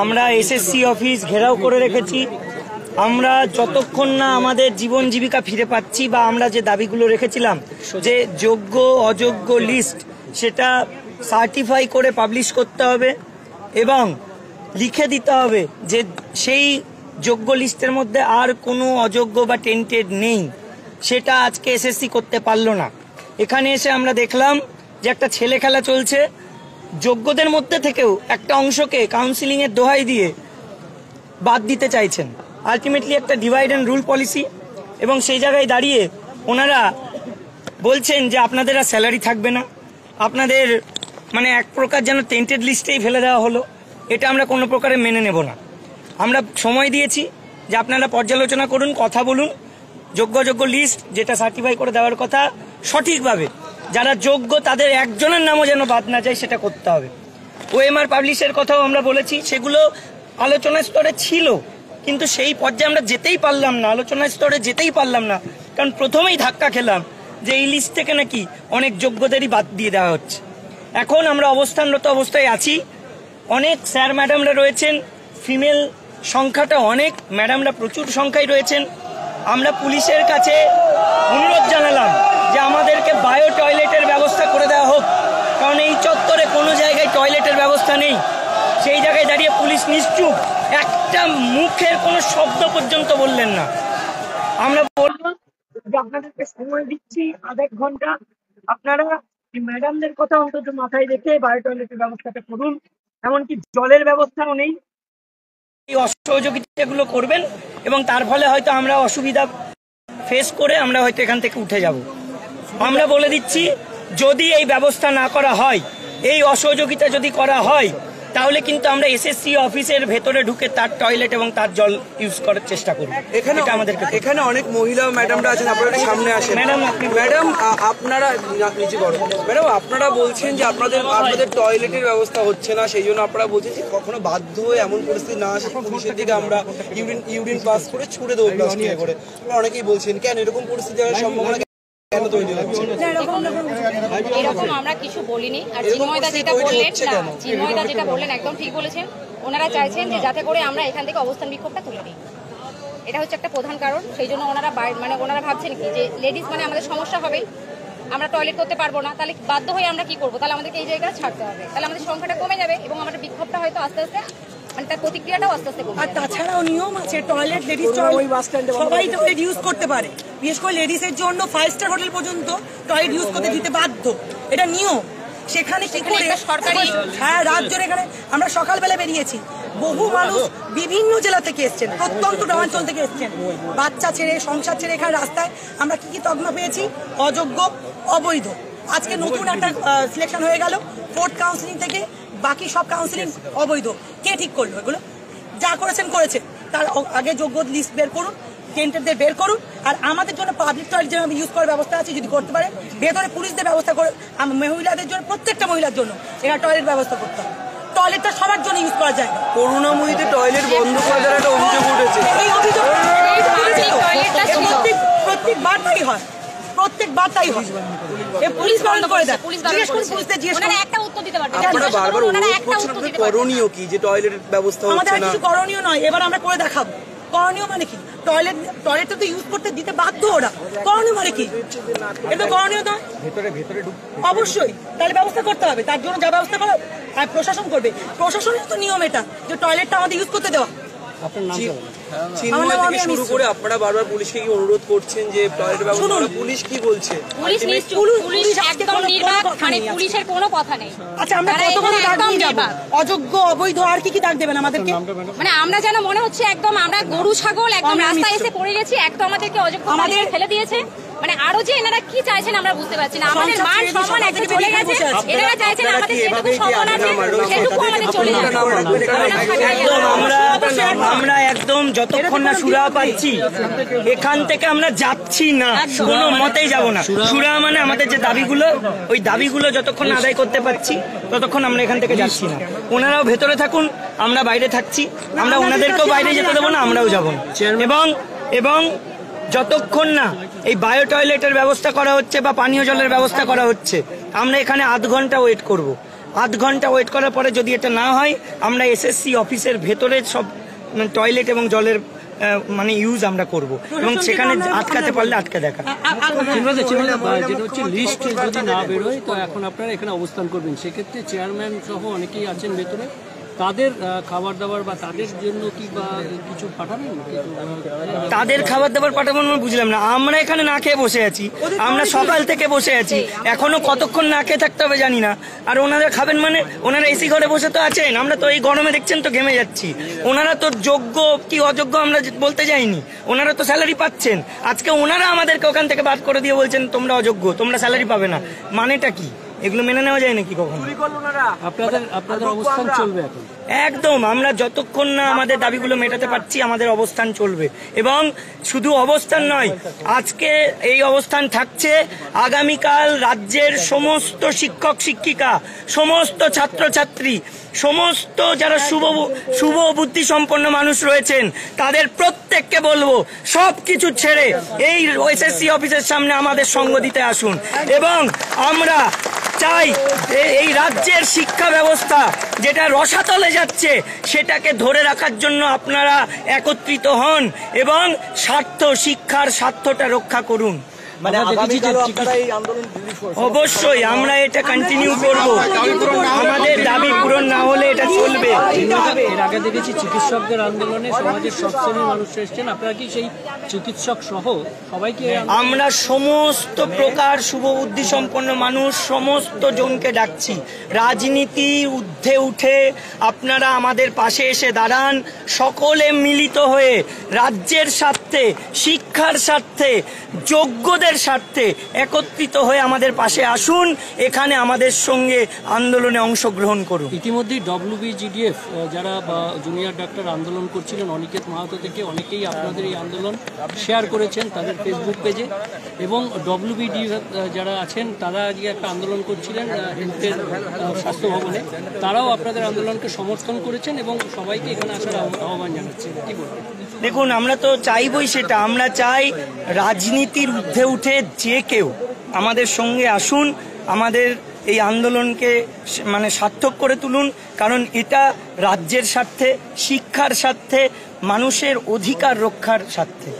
আমরা SSC office ঘেরাও করে রেখেছি। আমরা যতক্ষণ না আমাদের জীবন জীবিকা ফিরে পাচ্ছি বা আমরা যে দাবিগুলো রেখেছিলাম যে যোগ্য অযোগ্য লিস্ট সেটা সার্টিফাই করে পাবলিশ করতে হবে এবং লিখে দিতে হবে যে সেই যোগ্য লিস্টের মধ্যে আর কোনো অযোগ্য বা টেন্টেড নেই, সেটা আজকে এসএসসি করতে পারলো না। এখানে এসে আমরা দেখলাম যে একটা ছেলে খেলা চলছে। যোগ্যদের মধ্যে থেকেও একটা অংশকে কাউন্সিলিং এর দোহাই দিয়ে বাদ দিতে চাইছেন। আলটিমেটলি একটা ডিভাইড অ্যান্ড রুল পলিসি, এবং সেই জায়গায় দাঁড়িয়ে ওনারা বলছেন যে আপনাদের আর স্যালারি থাকবে না, আপনাদের মানে এক প্রকার যেন টেন্টেড লিস্টেই ফেলে দেওয়া হলো। এটা আমরা কোনো প্রকারে মেনে নেব না। আমরা সময় দিয়েছি যে আপনারা পর্যালোচনা করুন, কথা বলুন, যোগ্য অযোগ্য লিস্ট যেটা সার্টিফাই করে দেওয়ার কথা সঠিকভাবে যারা যোগ্য তাদের একজনের নামও যেন বাদ না যায় সেটা করতে হবে। ওএমআর পাবলিশের কথাও আমরা বলেছি, সেগুলো আলোচনার স্তরে ছিল, কিন্তু সেই পর্যায়ে আমরা যেতেই পারলাম না, আলোচনার স্তরে যেতেই পারলাম না, কারণ প্রথমেই ধাক্কা খেলাম যে এই লিস্ট থেকে নাকি অনেক যোগ্যদেরই বাদ দিয়ে দেওয়া হচ্ছে। এখন আমরা অবস্থানরত অবস্থায় আছি। অনেক স্যার ম্যাডামরা রয়েছেন, ফিমেল সংখ্যাটা অনেক, ম্যাডামরা প্রচুর সংখ্যায় রয়েছেন। আমরা পুলিশের কাছে অনুরোধ জানালাম যে আমাদেরকে বায়ো টয়লেটের ব্যবস্থা করে দেওয়া হোক, কারণ এই চত্বরে কোনো জায়গায় টয়লেটের ব্যবস্থা নেই। সেই জায়গায় দাঁড়িয়ে পুলিশ নিশ্চুপ, একটা মুখের কোনো শব্দ পর্যন্ত বললেন না। আমরা বলবো যে আপনাদেরকে সময় দিচ্ছি আধা ঘন্টা, আপনারা ম্যাডামদের কথা অন্তত মাথায় রেখে বায়ো টয়লেটের ব্যবস্থাটা করুন। এমনকি জলের ব্যবস্থাও নেই। এই অসহযোগিতাগুলো করবেন এবং তার ফলে হয়তো আমরা অসুবিধা ফেস করে আমরা হয়তো এখান থেকে উঠে যাব। আমরা বলে দিচ্ছি, যদি এই ব্যবস্থা না করা হয়, এই অসহযোগিতা যদি করা হয়, তাহলে কিন্তু আমরা এসএসসি অফিসের ভেতরে ঢুকে তার টয়লেট এবং তার জল ইউজ করার চেষ্টা করব। এখানে অনেক মহিলা ম্যাডামরা আছেন, আপনারা সামনে আসেন। ম্যাডাম আপনারা নিচে বড় ম্যাডাম, আপনারা বলছেন যে আপনাদের টয়লেটের ব্যবস্থা হচ্ছে না, সেই জন্য আপনারা বলছেন যে কখনো বাধ্য হয়ে এমন পরিস্থিতি না আসে পুলিশের দিকে আমরা ইউরিন পাস করে ছুড়ে দেবো প্লাস্টিকে করে। অনেকেই বলছেন কেন এরকম পরিস্থিতি হওয়ার সম্ভাবনা এরকম আমরা কিছু বলিনি। আর চিন্ময়দা যেটা বললেন একদম ঠিক বলেছেন। ওনারা চাইছেন যে যাতে করে আমরা এখান থেকে অবস্থান বিক্ষোভটা তুলে নিই, এটা হচ্ছে একটা প্রধান কারণ। সেই জন্য ওনারা ভাবছেন কি যে লেডিস মানে আমাদের সমস্যা হবে, আমরা টয়লেট করতে পারবো না, তাহলে বাধ্য হয়ে আমরা কি করবো, তাহলে আমাদেরকে এই জায়গাটা ছাড়তে হবে, তাহলে আমাদের সংখ্যাটা কমে যাবে এবং আমাদের বিক্ষোভটা হয়তো আস্তে আস্তে মানে তার প্রতিক্রিয়াটাও আস্তে আস্তে কমে। আর তাছাড়াও নিয়ম আছে, টয়লেট লেডিস টয়লেট সবাই টয়লেট ইউজ করতে পারে। বিশেষ করে লেডিসের জন্য 5 স্টার হোটেল পর্যন্ত টয়লেট ইউজ করতে দিতে বাধ্য, এটা নিয়ম। সেখানে কি করে সরকারি রাত জোরে এখানে আমরা সকালবেলা বেরিয়েছি, বহু মানুষ বিভিন্ন জেলা থেকে এসছেন, প্রত্যন্ত গ্রামাঞ্চল থেকে এসছেন, বাচ্চা ছেড়ে সংসার ছেড়ে এখানে রাস্তায় আমরা কি তকমা পেয়েছি, অযোগ্য অবৈধ। আজকে নতুন একটা সিলেকশন হয়ে গেল 4th কাউন্সিলিং থেকে, বাকি সব কাউন্সিলিং অবৈধ। কে ঠিক করলো এগুলো? যা করেছেন করেছে, তার আগে যোগ্য লিস্ট বের করুন, টেন্টারদের বের করুন। আর আমাদের জন্য পাবলিক টয়লেট যেভাবে ইউজ করার ব্যবস্থা আছে যদি করতে পারে, ভেতরে পুলিশদের ব্যবস্থা করে মহিলাদের জন্য, প্রত্যেকটা মহিলার জন্য এখানে টয়লেট ব্যবস্থা করতে হবে। টয়লেটটা সবার জন্য ইউজ করা যায় না। করুণাময়ীতে টয়লেট বন্ধ করে দেওয়ার একটা অভিযোগ উঠেছে। এই অভিযোগ প্রত্যেকবার তাই হয়, প্রত্যেকবার তাই হয়। পুলিশ বন্ধ করে দেয়, জিজ্ঞেস করুন পুলিশদের, জিজ্ঞেস করুন, একটা উত্তর দিতে পারবে। আপনারা বারবার অনুরোধ করছেন, আপনাদের করণীয় কি যে টয়লেটের ব্যবস্থা হচ্ছে না? আমাদের কিছু করণীয় নয়, এবার আমরা করে দেখাবো। করণীয় মানে কি? টয়লেটটা তো ইউজ করতে দিতে বাধ্য ওরা। করণীয় মানে কি? এটা করণীয় নয়, অবশ্যই তাহলে ব্যবস্থা করতে হবে। তার জন্য যা ব্যবস্থা করা আর প্রশাসন করবে, প্রশাসনের তো নিয়ম এটা যে টয়লেটটা আমাদের ইউজ করতে দেওয়া। চিন্ময় থেকে শুরু করে আপনারা বারবার পুলিশকে কি অনুরোধ করছেন যে টয়লেটের ব্যবস্থা? পুলিশ কি বলছে? পুলিশ একদম নির্বাক, মানে পুলিশের কোনো কথা নেই। আচ্ছা, আমরা কতগুলো ডাক দিয়ে যাব? অযোগ্য অবৈধ আর কি কি ডাক দেবেন আমাদেরকে? মানে আমরা যেন মনে হচ্ছে একদম আমরা গরু ছাগল একদম রাস্তায় এসে পড়ে গেছি, একদম আমাদেরকে অযোগ্য ফেলে দিয়েছে। মানে আরো যে এনারা কি চাইছেন আমরা বুঝতে পারছি না। আমাদের মান সম্মান একদম চলে গেছে, এনারা চাইছেন আমাদের যেটুকু সম্মান আছে সেটুকু আমাদের চলে যাবে। আমরা একদম যতক্ষণ না সুরা পাচ্ছি এখান থেকে আমরা যাচ্ছি না, কোনো মতেই যাব না। সুরা মানে আমাদের যে দাবিগুলো, ওই দাবিগুলো যতক্ষণ আদায় করতে পারছি ততক্ষণ আমরা এখান থেকে যাচ্ছি না। ওনারাও ভেতরে থাকুন, আমরা বাইরে থাকছি, আমরা ওনাদেরকেও বাইরে যেতে দেবো না, আমরাও যাব না। এবং যতক্ষণ না এই বায়ো টয়লেটের ব্যবস্থা করা হচ্ছে বা পানীয় জলের ব্যবস্থা করা হচ্ছে, আমরা এখানে আধ ঘন্টা ওয়েট করব। আধ ঘন্টা ওয়েট করার পরে যদি এটা না হয় আমরা এসএসসি অফিসের ভেতরে সব টয়লেট এবং জলের মানে ইউজ আমরা করব এবং সেখানে আটকাতে পারলে আটকে দেখা। যেটা হচ্ছে লিস্ট যদি না বেরোয় তো এখন আপনারা এখানে অবস্থান করবেন, সেক্ষেত্রে চেয়ারম্যান সহ অনেকেই আছেন ভেতরে, তাদের খাবার দাবার বা তাদের জন্য কি বা কিছু পাঠাবেন? তাদের খাবার দাবার পাঠাবেন মানে বুঝলাম না। আমরা এখানে না খেয়ে বসে আছি, আমরা সকাল থেকে বসে আছি, এখনো কতক্ষণ না খেয়ে থাকতে হবে জানি না। আর ওনারা খাবেন মানে ওনারা এসি ঘরে বসে তো আছেন, আমরা তো এই গরমে দেখছেন তো ঘেমে যাচ্ছি। ওনারা তো যোগ্য কি অযোগ্য আমরা বলতে যাইনি, ওনারা তো স্যালারি পাচ্ছেন। আজকে ওনারা আমাদেরকে ওখান থেকে বাদ করে দিয়ে বলছেন তোমরা অযোগ্য, তোমরা স্যালারি পাবে না, মানেটা কি? এগুলো মেনে নেওয়া যায় নাকি কখনো? আপনাদের অবস্থান চলবে এখন? একদম, আমরা যতক্ষণ না আমাদের দাবিগুলো মেটাতে পারছি আমাদের অবস্থান চলবে। এবং শুধু অবস্থান নয়, আজকে এই অবস্থান থাকছে, আগামীকাল রাজ্যের সমস্ত শিক্ষক শিক্ষিকা, সমস্ত ছাত্রছাত্রী, সমস্ত যারা শুভ বুদ্ধি সম্পন্ন মানুষ রয়েছেন তাদের প্রত্যেককে বলবো সবকিছু ছেড়ে এই এসএসসি অফিসের সামনে আমাদের সঙ্গ দিতে আসুন। এবং আমরা চাই এই রাজ্যের শিক্ষা ব্যবস্থা যেটা রসাতলে যাচ্ছে সেটাকে ধরে রাখার জন্য আপনারা একত্রিত হন এবং শিক্ষার স্বার্থটা রক্ষা করুন। অবশ্যই আমরা এটা কন্টিনিউ করব, আমাদের দাবি পূরণ না হলে এটা চলবে। এর আগে দেখেছি চিকিৎসকদের আন্দোলনে সমাজের সব শ্রেণীর মানুষ এসেছেন, আপনারা কি সেই চিকিৎসক সহ সবাইকে? আমরা সমস্ত প্রকার শুভবুদ্ধি সম্পন্ন মানুষ সমস্ত জনকে ডাকছি, রাজনীতির ঊর্ধ্বে উঠে আপনারা আমাদের পাশে এসে দাঁড়ান, সকলে মিলিত হয়ে রাজ্যের স্বার্থে, শিক্ষার স্বার্থে, যোগ্যদের স্বার্থে একত্রিত হয়ে আমাদের পাশে আসুন, এখানে আমাদের সঙ্গে আন্দোলনে অংশগ্রহণ করুন। ইতিমধ্যেই WBGDF যারা জুনিয়র ডাক্তার আন্দোলন করছিলেন, অনিকেত মাহাতো থেকে অনেকেই আপনাদের এই আন্দোলন শেয়ার করেছেন তাদের ফেসবুক পেজে, এবং WBDF যারা আছেন তারা আজকে একটা আন্দোলন করছিলেন হেলথের স্বাস্থ্য ভবনে, তারাও আপনাদের আন্দোলনকে সমর্থন করেছেন এবং সবাইকে এখানে আসার আহ্বান জানাচ্ছেন। কি বলবেন? দেখুন, আমরা তো চাইবই সেটা, আমরা চাই রাজনীতির ঊর্ধ্বে উঠে যে কেউ আমাদের সঙ্গে আসুন, আমাদের এই আন্দোলনকে মানে সার্থক করে তুলুন, কারণ এটা রাজ্যের স্বার্থে, শিক্ষার স্বার্থে, মানুষের অধিকার রক্ষার স্বার্থে।